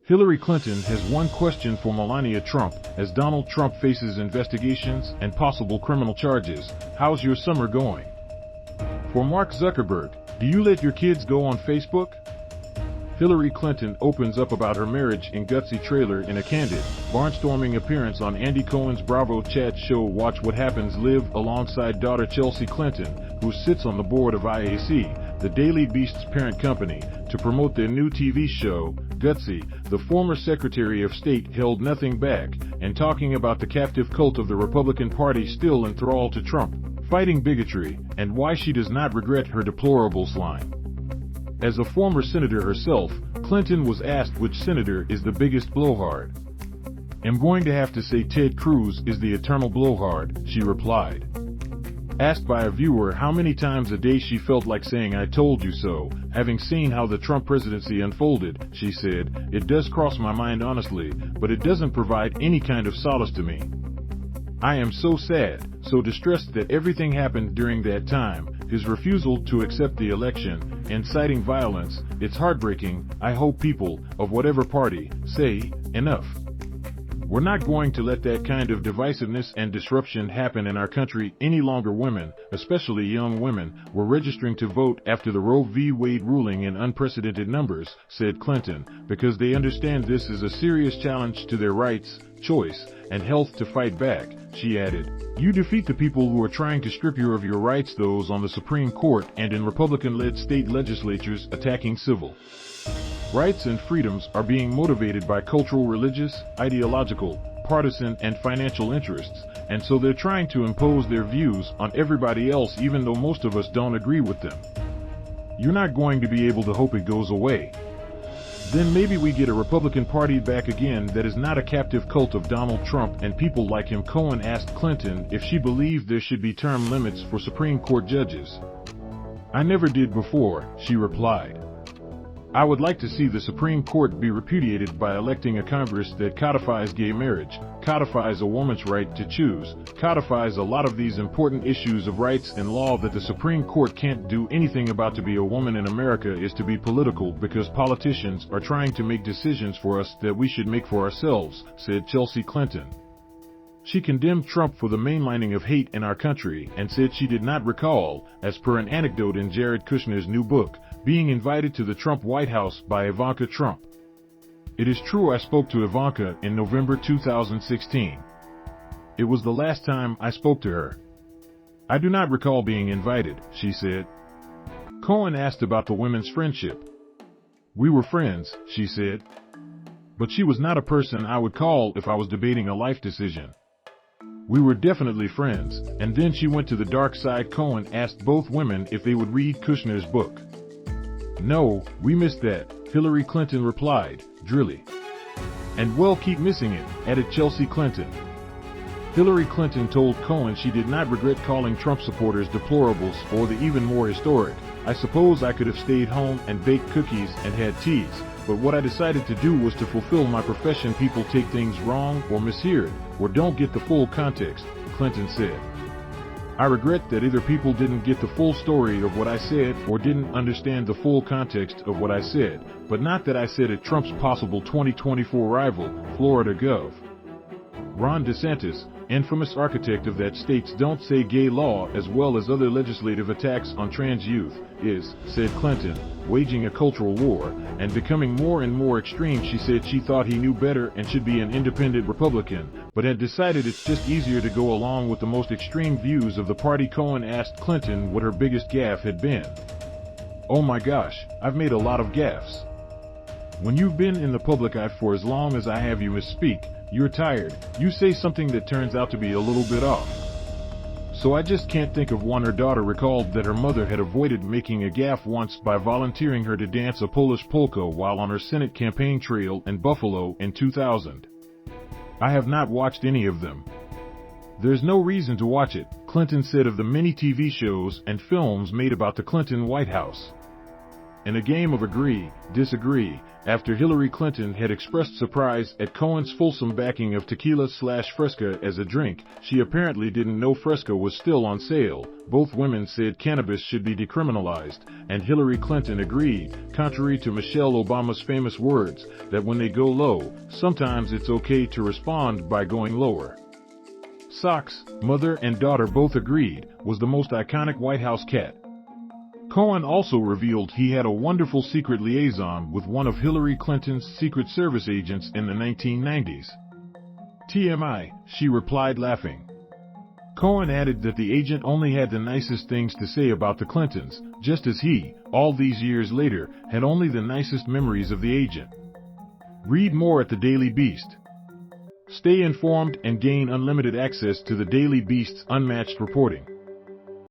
Hillary Clinton has one question for Melania Trump as Donald Trump faces investigations and possible criminal charges. How's your summer going? For Mark Zuckerberg, do you let your kids go on Facebook? Hillary Clinton opens up about her marriage in gutsy trailer in a candid, barnstorming appearance on Andy Cohen's Bravo chat show Watch What Happens Live alongside daughter Chelsea Clinton, who sits on the board of IAC, the Daily Beast's parent company, to promote their new TV show, Gutsy. The former Secretary of State held nothing back, and talking about the captive cult of the Republican Party still enthralled to Trump, fighting bigotry, and why she does not regret her deplorables line. As a former senator herself, Clinton was asked which senator is the biggest blowhard. "I'm going to have to say Ted Cruz is the eternal blowhard," she replied. Asked by a viewer how many times a day she felt like saying "I told you so," having seen how the Trump presidency unfolded, she said, "It does cross my mind honestly, but it doesn't provide any kind of solace to me. I am so sad, so distressed that everything happened during that time, his refusal to accept the election, inciting violence. It's heartbreaking. I hope people, of whatever party, say, enough. We're not going to let that kind of divisiveness and disruption happen in our country any longer." Women, especially young women, were registering to vote after the Roe v. Wade ruling in unprecedented numbers, said Clinton, because they understand this is a serious challenge to their rights, choice, and health to fight back. She added, "You defeat the people who are trying to strip you of your rights, those on the Supreme Court and in Republican-led state legislatures attacking civil rights and freedoms are being motivated by cultural, religious, ideological, partisan, and financial interests, and so they're trying to impose their views on everybody else even though most of us don't agree with them. You're not going to be able to hope it goes away. Then maybe we get a Republican Party back again that is not a captive cult of Donald Trump and people like him." Cohen asked Clinton if she believed there should be term limits for Supreme Court judges. "I never did before," she replied. "I would like to see the Supreme Court be repudiated by electing a Congress that codifies gay marriage, codifies a woman's right to choose, codifies a lot of these important issues of rights and law that the Supreme Court can't do anything about. To be a woman in America is to be political because politicians are trying to make decisions for us that we should make for ourselves," said Chelsea Clinton. She condemned Trump for the mainlining of hate in our country and said she did not recall, as per an anecdote in Jared Kushner's new book, being invited to the Trump White House by Ivanka Trump. "It is true I spoke to Ivanka in November 2016. It was the last time I spoke to her. I do not recall being invited," she said. Cohen asked about the women's friendship. "We were friends," she said. "But she was not a person I would call if I was debating a life decision. We were definitely friends." And then she went to the dark side. Cohen asked both women if they would read Kushner's book. "No, we missed that," Hillary Clinton replied, drily. "And well, keep missing it," added Chelsea Clinton. Hillary Clinton told Cohen she did not regret calling Trump supporters deplorables or the even more historic, "I suppose I could have stayed home and baked cookies and had teas, but what I decided to do was to fulfill my profession. People take things wrong or mishear it, or don't get the full context," Clinton said. "I regret that either people didn't get the full story of what I said or didn't understand the full context of what I said, but not that I said it." Trump's possible 2024 rival, Florida Gov. Ron DeSantis, infamous architect of that state's Don't Say Gay law as well as other legislative attacks on trans youth, is, said Clinton, waging a cultural war and becoming more and more extreme. She said she thought he knew better and should be an independent Republican, but had decided it's just easier to go along with the most extreme views of the party. Cohen asked Clinton what her biggest gaffe had been. "Oh my gosh, I've made a lot of gaffes. When you've been in the public eye for as long as I have, you misspeak, you're tired, you say something that turns out to be a little bit off. So I just can't think of one." Her daughter recalled that her mother had avoided making a gaffe once by volunteering her to dance a Polish polka while on her Senate campaign trail in Buffalo in 2000. "I have not watched any of them. There's no reason to watch it," Clinton said of the many TV shows and films made about the Clinton White House. in a game of agree, disagree, after Hillary Clinton had expressed surprise at Cohen's fulsome backing of tequila/Fresca as a drink. She apparently didn't know Fresca was still on sale. Both women said cannabis should be decriminalized, and Hillary Clinton agreed, contrary to Michelle Obama's famous words, that when they go low, sometimes it's okay to respond by going lower. Socks, mother and daughter both agreed, was the most iconic White House cat. Cohen also revealed he had a wonderful secret liaison with one of Hillary Clinton's Secret Service agents in the 1990s. TMI, she replied laughing. Cohen added that the agent only had the nicest things to say about the Clintons, just as he, all these years later, had only the nicest memories of the agent. Read more at the Daily Beast. Stay informed and gain unlimited access to the Daily Beast's unmatched reporting.